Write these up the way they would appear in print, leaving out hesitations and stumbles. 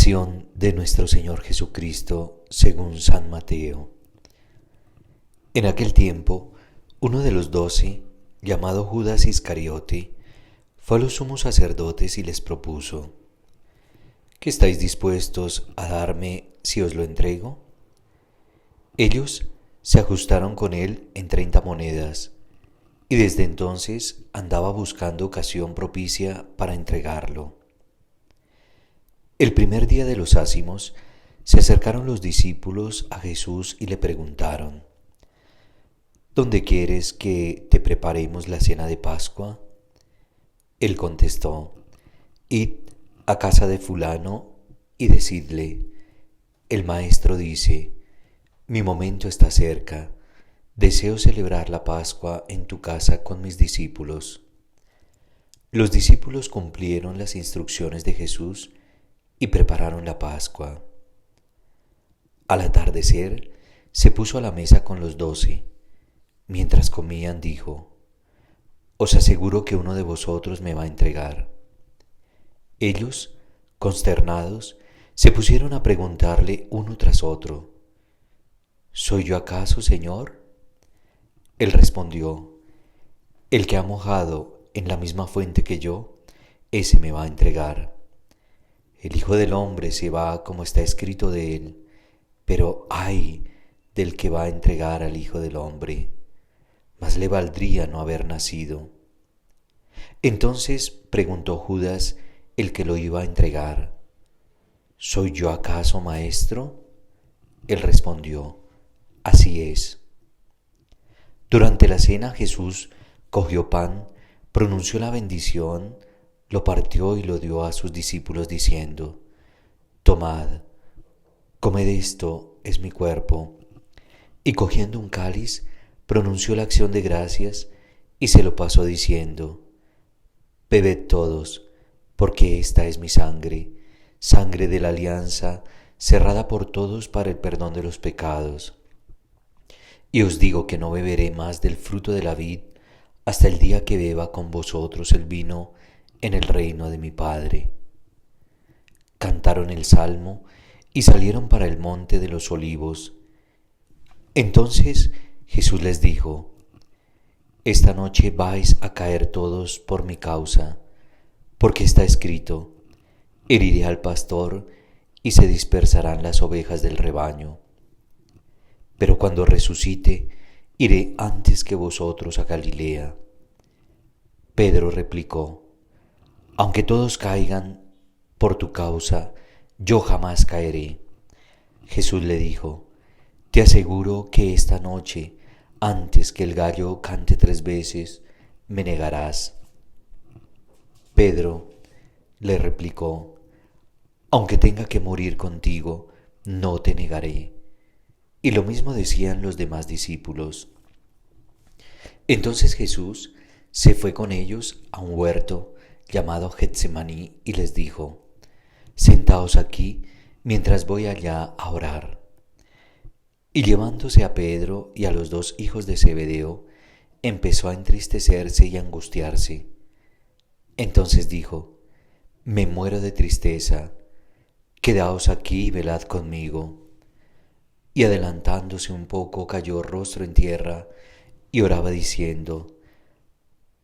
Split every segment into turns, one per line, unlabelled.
Pasión de nuestro Señor Jesucristo según San Mateo. En aquel tiempo, uno de los 12, llamado Judas Iscariote, fue a los sumos sacerdotes y les propuso: ¿Qué estáis dispuestos a darme si os lo entrego? Ellos se ajustaron con él en 30 monedas, y desde entonces andaba buscando ocasión propicia para entregarlo. El primer día de los ázimos se acercaron los discípulos a Jesús y le preguntaron: ¿Dónde quieres que te preparemos la cena de Pascua? Él contestó: Id a casa de fulano y decidle: el maestro dice, mi momento está cerca, deseo celebrar la Pascua en tu casa con mis discípulos. Los discípulos cumplieron las instrucciones de Jesús y prepararon la Pascua. Al atardecer, se puso a la mesa con los 12. Mientras comían, dijo: Os aseguro que uno de vosotros me va a entregar. Ellos, consternados, se pusieron a preguntarle uno tras otro: ¿Soy yo acaso, Señor? Él respondió: El que ha mojado en la misma fuente que yo, ese me va a entregar. El Hijo del Hombre se va como está escrito de él, pero ¡ay del que va a entregar al Hijo del Hombre! Más le valdría no haber nacido. Entonces preguntó Judas, el que lo iba a entregar: ¿Soy yo acaso, maestro? Él respondió: Así es. Durante la cena Jesús cogió pan, pronunció la bendición, lo partió y lo dio a sus discípulos diciendo: Tomad, comed, esto es mi cuerpo. Y cogiendo un cáliz, pronunció la acción de gracias y se lo pasó diciendo: Bebed todos, porque esta es mi sangre, sangre de la alianza, cerrada por todos para el perdón de los pecados. Y os digo que no beberé más del fruto de la vid hasta el día que beba con vosotros el vino en el reino de mi Padre. Cantaron el salmo y salieron para el monte de los olivos. Entonces Jesús les dijo: Esta noche vais a caer todos por mi causa, porque está escrito: heriré al pastor y se dispersarán las ovejas del rebaño. Pero cuando resucite, iré antes que vosotros a Galilea. Pedro replicó: Aunque todos caigan por tu causa, yo jamás caeré. Jesús le dijo: Te aseguro que esta noche, antes que el gallo cante 3 veces, me negarás. Pedro le replicó: Aunque tenga que morir contigo, no te negaré. Y lo mismo decían los demás discípulos. Entonces Jesús se fue con ellos a un huerto llamado Getsemaní y les dijo: Sentaos aquí mientras voy allá a orar. Y llevándose a Pedro y a los 2 hijos de Zebedeo, empezó a entristecerse y a angustiarse. Entonces dijo: Me muero de tristeza, quedaos aquí y velad conmigo. Y adelantándose un poco, cayó rostro en tierra y oraba diciendo: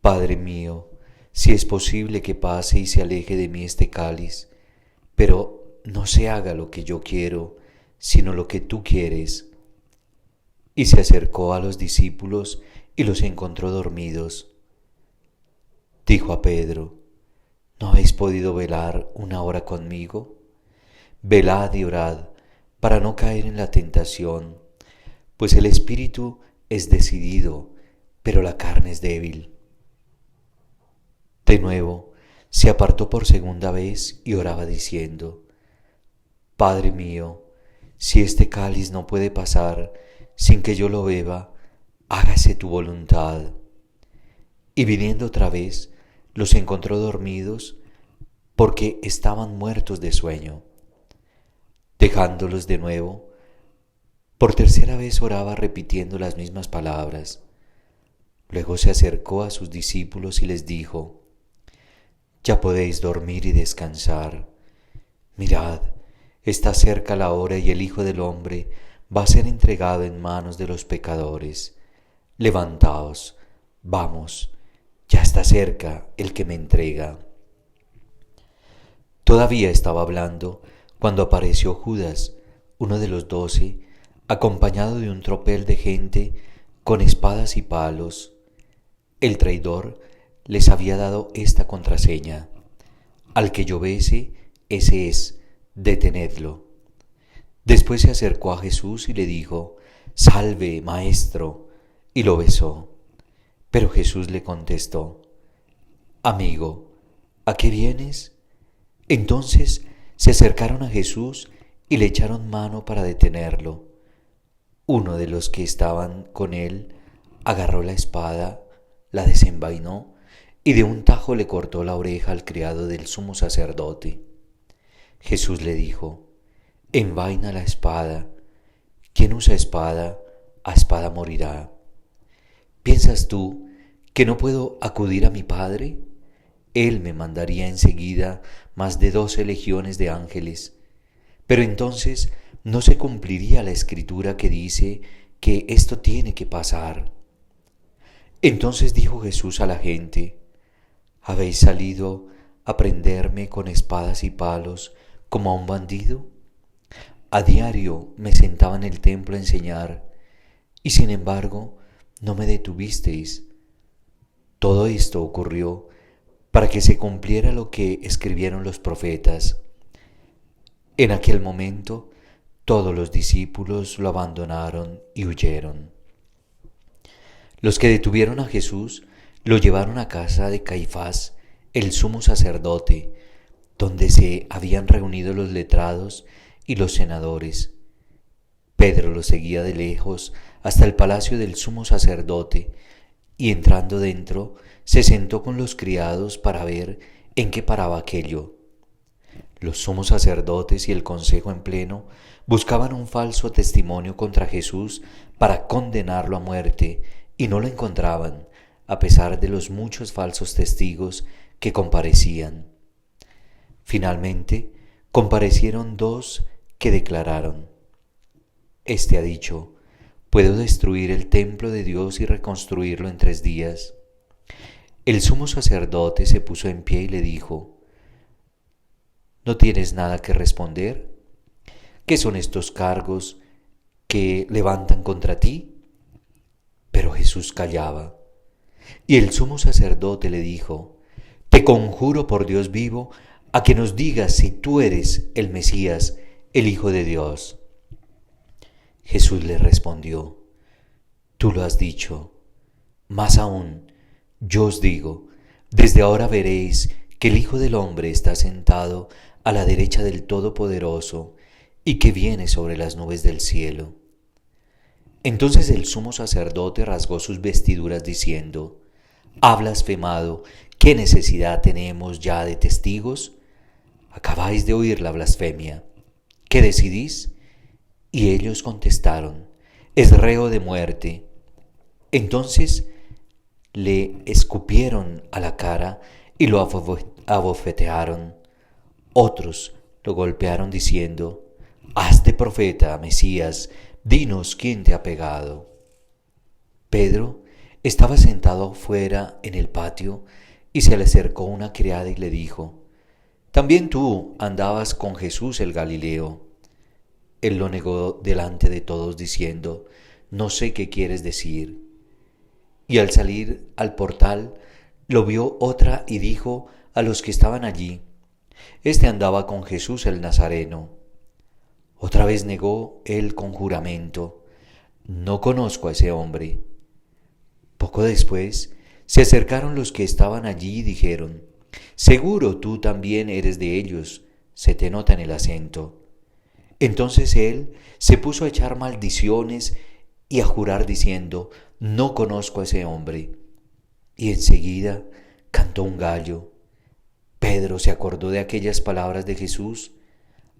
Padre mío, si es posible que pase y se aleje de mí este cáliz, pero no se haga lo que yo quiero, sino lo que tú quieres. Y se acercó a los discípulos y los encontró dormidos. Dijo a Pedro: ¿No habéis podido velar 1 hora conmigo? Velad y orad, para no caer en la tentación, pues el espíritu es decidido, pero la carne es débil. De nuevo, se apartó por 2ª vez y oraba diciendo: Padre mío, si este cáliz no puede pasar sin que yo lo beba, hágase tu voluntad. Y viniendo otra vez, los encontró dormidos porque estaban muertos de sueño. Dejándolos de nuevo, por 3ª vez oraba repitiendo las mismas palabras. Luego se acercó a sus discípulos y les dijo: Ya podéis dormir y descansar. Mirad, Está cerca la hora y el Hijo del Hombre va a ser entregado en manos de los pecadores. Levantaos, vamos, ya está cerca el que me entrega. Todavía estaba hablando cuando apareció Judas, uno de los 12, acompañado de un tropel de gente con espadas y palos. El traidor les había dado esta contraseña: al que yo bese, ese es, detenedlo. Después se acercó a Jesús y le dijo: Salve, maestro, y lo besó. Pero Jesús le contestó: Amigo, ¿a qué vienes? Entonces se acercaron a Jesús y le echaron mano para detenerlo. Uno de los que estaban con él agarró la espada, la desenvainó y de un tajo le cortó la oreja al criado del sumo sacerdote. Jesús le dijo: Envaina la espada. Quien usa espada, a espada morirá. ¿Piensas tú que no puedo acudir a mi Padre? Él me mandaría enseguida más de 12 legiones de ángeles. Pero entonces no se cumpliría la escritura que dice que esto tiene que pasar. Entonces dijo Jesús a la gente: ¿Habéis salido a prenderme con espadas y palos como a un bandido? A diario me sentaba en el templo a enseñar, y sin embargo no me detuvisteis. Todo esto ocurrió para que se cumpliera lo que escribieron los profetas. En aquel momento todos los discípulos lo abandonaron y huyeron. Los que detuvieron a Jesús lo llevaron a casa de Caifás, el sumo sacerdote, donde se habían reunido los letrados y los senadores. Pedro lo seguía de lejos hasta el palacio del sumo sacerdote, y entrando dentro se sentó con los criados para ver en qué paraba aquello. Los sumos sacerdotes y el consejo en pleno buscaban un falso testimonio contra Jesús para condenarlo a muerte, y no lo encontraban, a pesar de los muchos falsos testigos que comparecían. Finalmente, comparecieron 2 que declararon: Este ha dicho: puedo destruir el templo de Dios y reconstruirlo en 3 días. El sumo sacerdote se puso en pie y le dijo: ¿No tienes nada que responder? ¿Qué son estos cargos que levantan contra ti? Pero Jesús callaba. Y el sumo sacerdote le dijo: Te conjuro por Dios vivo a que nos digas si tú eres el Mesías, el Hijo de Dios. Jesús le respondió: Tú lo has dicho. Más aún, yo os digo, desde ahora veréis que el Hijo del Hombre está sentado a la derecha del Todopoderoso y que viene sobre las nubes del cielo. Entonces el sumo sacerdote rasgó sus vestiduras diciendo: «¿Ha blasfemado? ¿Qué necesidad tenemos ya de testigos? Acabáis de oír la blasfemia. ¿Qué decidís?». Y ellos contestaron: «Es reo de muerte». Entonces le escupieron a la cara y lo abofetearon. Otros lo golpearon diciendo: «Hazte profeta, Mesías, dinos quién te ha pegado». Pedro estaba sentado fuera en el patio y se le acercó una criada y le dijo: «¿También tú andabas con Jesús el Galileo?». Él lo negó delante de todos diciendo: «No sé qué quieres decir». Y al salir al portal lo vio otra y dijo a los que estaban allí: «Este andaba con Jesús el Nazareno». Otra vez negó él con juramento: «No conozco a ese hombre». Poco después se acercaron los que estaban allí y dijeron: «Seguro tú también eres de ellos, se te nota en el acento». Entonces él se puso a echar maldiciones y a jurar diciendo: «No conozco a ese hombre». Y enseguida cantó un gallo. Pedro se acordó de aquellas palabras de Jesús: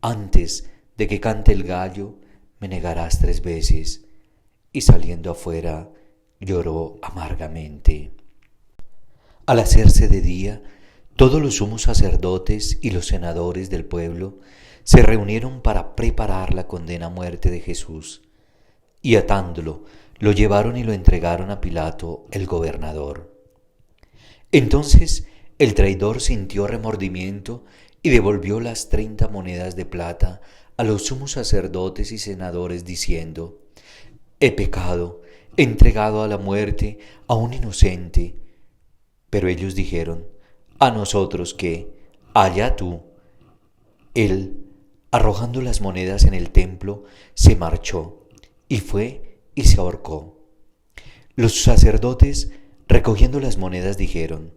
«Antes de que cante el gallo, me negarás 3 veces». Y saliendo afuera, lloró amargamente. Al hacerse de día, todos los sumos sacerdotes y los senadores del pueblo se reunieron para preparar la condena a muerte de Jesús, y atándolo, lo llevaron y lo entregaron a Pilato, el gobernador. Entonces el traidor sintió remordimiento y devolvió las 30 monedas de plata a los sumos sacerdotes y senadores, diciendo: He pecado, he entregado a la muerte a un inocente. Pero ellos dijeron: ¿A nosotros qué? Allá tú. Él, arrojando las monedas en el templo, se marchó y fue y se ahorcó. Los sacerdotes, recogiendo las monedas, dijeron: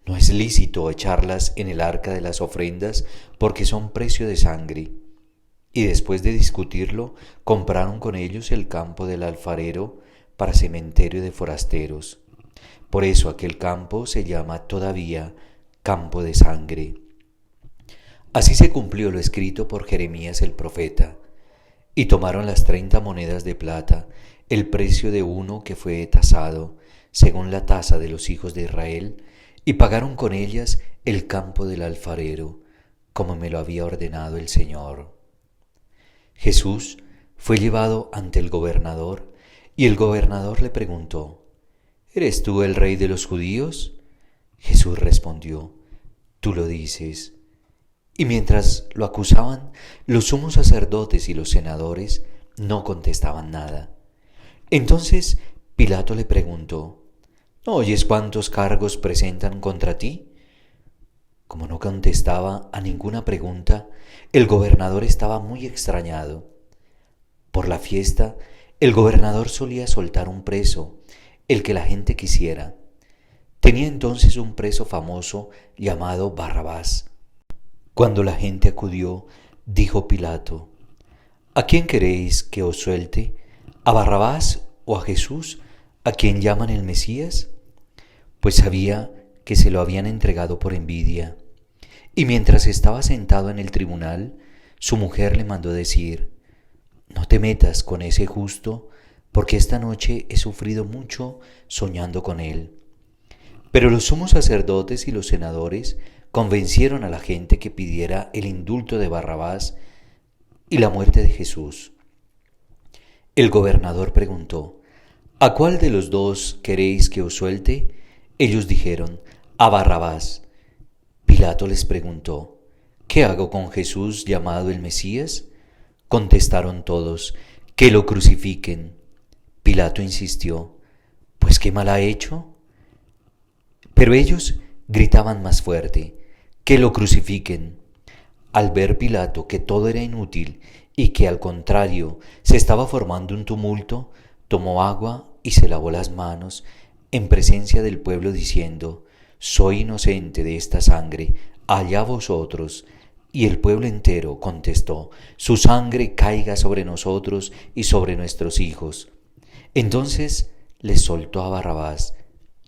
No es lícito echarlas en el arca de las ofrendas porque son precio de sangre. Y después de discutirlo, compraron con ellos el campo del alfarero para cementerio de forasteros. Por eso aquel campo se llama todavía campo de sangre. Así se cumplió lo escrito por Jeremías el profeta. Y tomaron las 30 monedas de plata, el precio de uno que fue tasado, según la tasa de los hijos de Israel, y pagaron con ellas el campo del alfarero, como me lo había ordenado el Señor. Jesús fue llevado ante el gobernador, y el gobernador le preguntó: ¿Eres tú el rey de los judíos? Jesús respondió: Tú lo dices. Y mientras lo acusaban, los sumos sacerdotes y los senadores no contestaban nada. Entonces Pilato le preguntó: ¿No oyes cuántos cargos presentan contra ti? Como no contestaba a ninguna pregunta, el gobernador estaba muy extrañado. Por la fiesta, el gobernador solía soltar un preso, el que la gente quisiera. Tenía entonces un preso famoso llamado Barrabás. Cuando la gente acudió, dijo Pilato: ¿A quién queréis que os suelte? ¿A Barrabás o a Jesús, a quien llaman el Mesías? Pues sabía que se lo habían entregado por envidia. Y mientras estaba sentado en el tribunal, su mujer le mandó decir: No te metas con ese justo, porque esta noche he sufrido mucho soñando con él. Pero los sumos sacerdotes y los senadores convencieron a la gente que pidiera el indulto de Barrabás y la muerte de Jesús. El gobernador preguntó: ¿A cuál de los dos queréis que os suelte? Ellos dijeron: A Barrabás. Pilato les preguntó: ¿Qué hago con Jesús llamado el Mesías? Contestaron todos: Que lo crucifiquen. Pilato insistió: ¿Pues qué mal ha hecho? Pero ellos gritaban más fuerte: Que lo crucifiquen. Al ver Pilato que todo era inútil y que al contrario se estaba formando un tumulto, tomó agua y se lavó las manos en presencia del pueblo, diciendo: Soy inocente de esta sangre, allá vosotros. Y el pueblo entero contestó: Su sangre caiga sobre nosotros y sobre nuestros hijos. Entonces les soltó a Barrabás,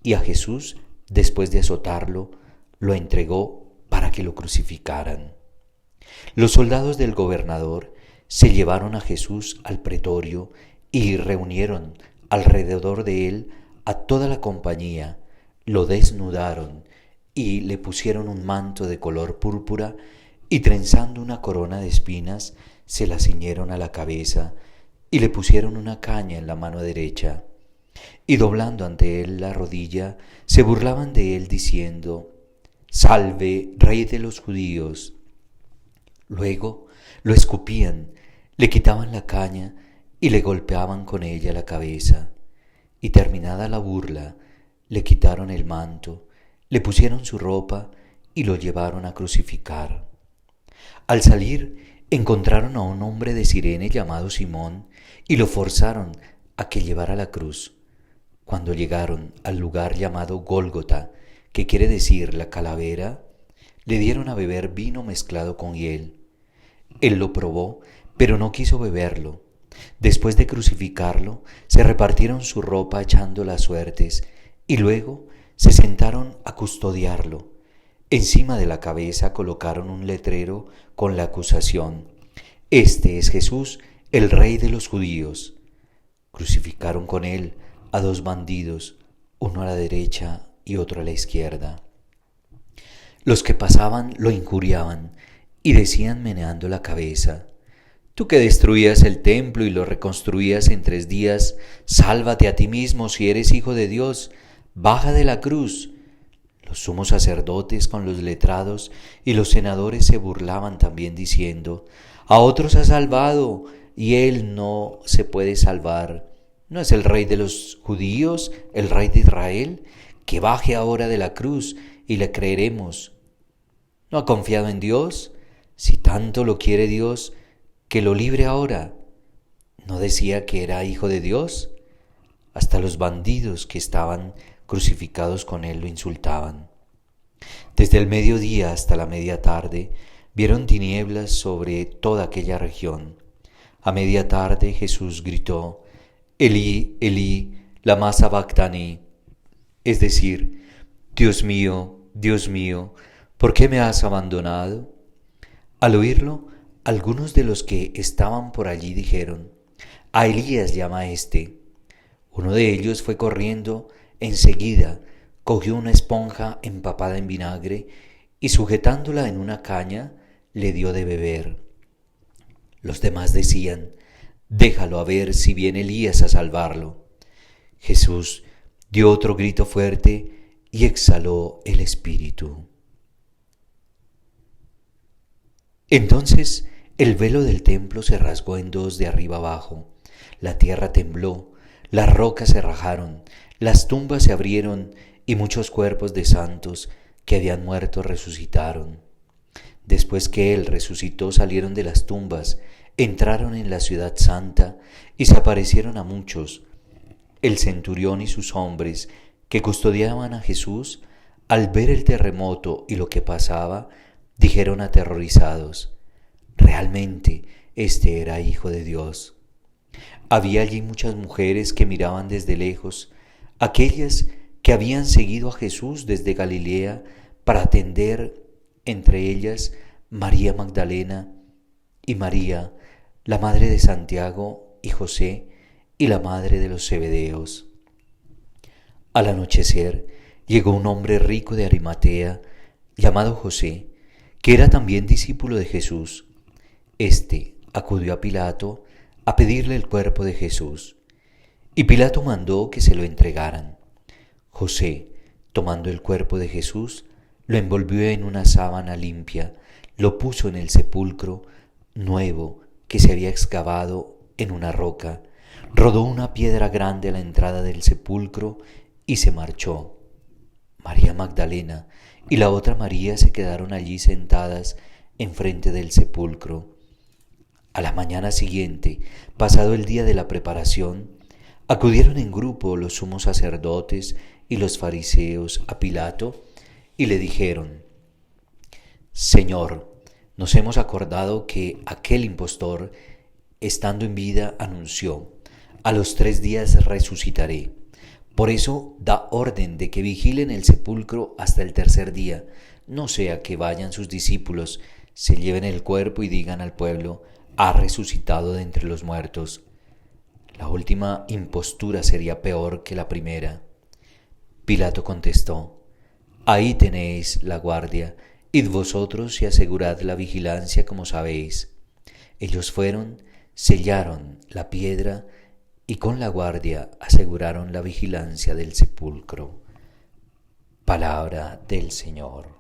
y a Jesús, después de azotarlo, lo entregó para que lo crucificaran. Los soldados del gobernador se llevaron a Jesús al pretorio y reunieron alrededor de él a toda la compañía, lo desnudaron y le pusieron un manto de color púrpura y trenzando una corona de espinas se la ciñeron a la cabeza y le pusieron una caña en la mano derecha. Y doblando ante él la rodilla, se burlaban de él diciendo: Salve, Rey de los judíos. Luego lo escupían, le quitaban la caña y le golpeaban con ella la cabeza. Y terminada la burla, le quitaron el manto, le pusieron su ropa y lo llevaron a crucificar. Al salir, encontraron a un hombre de Cirene llamado Simón y lo forzaron a que llevara la cruz. Cuando llegaron al lugar llamado Gólgota, que quiere decir la calavera, le dieron a beber vino mezclado con hiel. Él lo probó, pero no quiso beberlo. Después de crucificarlo, se repartieron su ropa echando las suertes y luego se sentaron a custodiarlo. Encima de la cabeza colocaron un letrero con la acusación: Este es Jesús, el Rey de los judíos. Crucificaron con él a 2 bandidos, uno a la derecha y otro a la izquierda. Los que pasaban lo injuriaban y decían meneando la cabeza: Tú que destruías el templo y lo reconstruías en 3 días, sálvate a ti mismo si eres hijo de Dios, baja de la cruz. Los sumos sacerdotes con los letrados y los senadores se burlaban también diciendo: A otros ha salvado y él no se puede salvar. ¿No es el rey de los judíos, el rey de Israel? Que baje ahora de la cruz y le creeremos. ¿No ha confiado en Dios? Si tanto lo quiere Dios, que lo libre ahora. ¿No decía que era hijo de Dios? Hasta los bandidos que estaban crucificados con él lo insultaban. Desde el mediodía hasta la media tarde vieron tinieblas sobre toda aquella región. A media tarde Jesús gritó: Elí, Elí, lama sabactani, es decir, Dios mío, ¿por qué me has abandonado? Al oírlo, algunos de los que estaban por allí dijeron: A Elías llama a éste. Uno de ellos fue corriendo enseguida, cogió una esponja empapada en vinagre y sujetándola en una caña, le dio de beber. Los demás decían: Déjalo a ver si viene Elías a salvarlo. Jesús dio otro grito fuerte y exhaló el espíritu. Entonces el velo del templo se rasgó en dos de arriba abajo, la tierra tembló, las rocas se rajaron, las tumbas se abrieron y muchos cuerpos de santos que habían muerto resucitaron. Después que Él resucitó, salieron de las tumbas, entraron en la ciudad santa y se aparecieron a muchos. El centurión y sus hombres que custodiaban a Jesús, al ver el terremoto y lo que pasaba, dijeron aterrorizados: Realmente este era hijo de Dios. Había allí muchas mujeres que miraban desde lejos, aquellas que habían seguido a Jesús desde Galilea para atender, entre ellas María Magdalena y María, la madre de Santiago y José, y la madre de los Zebedeos. Al anochecer llegó un hombre rico de Arimatea, llamado José, que era también discípulo de Jesús. Este acudió a Pilato a pedirle el cuerpo de Jesús, y Pilato mandó que se lo entregaran. José, tomando el cuerpo de Jesús, lo envolvió en una sábana limpia, lo puso en el sepulcro nuevo que se había excavado en una roca, rodó una piedra grande a la entrada del sepulcro y se marchó. María Magdalena y la otra María se quedaron allí sentadas enfrente del sepulcro. A la mañana siguiente, pasado el día de la preparación, acudieron en grupo los sumos sacerdotes y los fariseos a Pilato y le dijeron: Señor, nos hemos acordado que aquel impostor, estando en vida, anunció: A los 3 días resucitaré. Por eso da orden de que vigilen el sepulcro hasta el tercer día, no sea que vayan sus discípulos, se lleven el cuerpo y digan al pueblo: Ha resucitado de entre los muertos. La última impostura sería peor que la primera. Pilato contestó: Ahí tenéis la guardia, id vosotros y asegurad la vigilancia como sabéis. Ellos fueron, sellaron la piedra y con la guardia aseguraron la vigilancia del sepulcro. Palabra del Señor.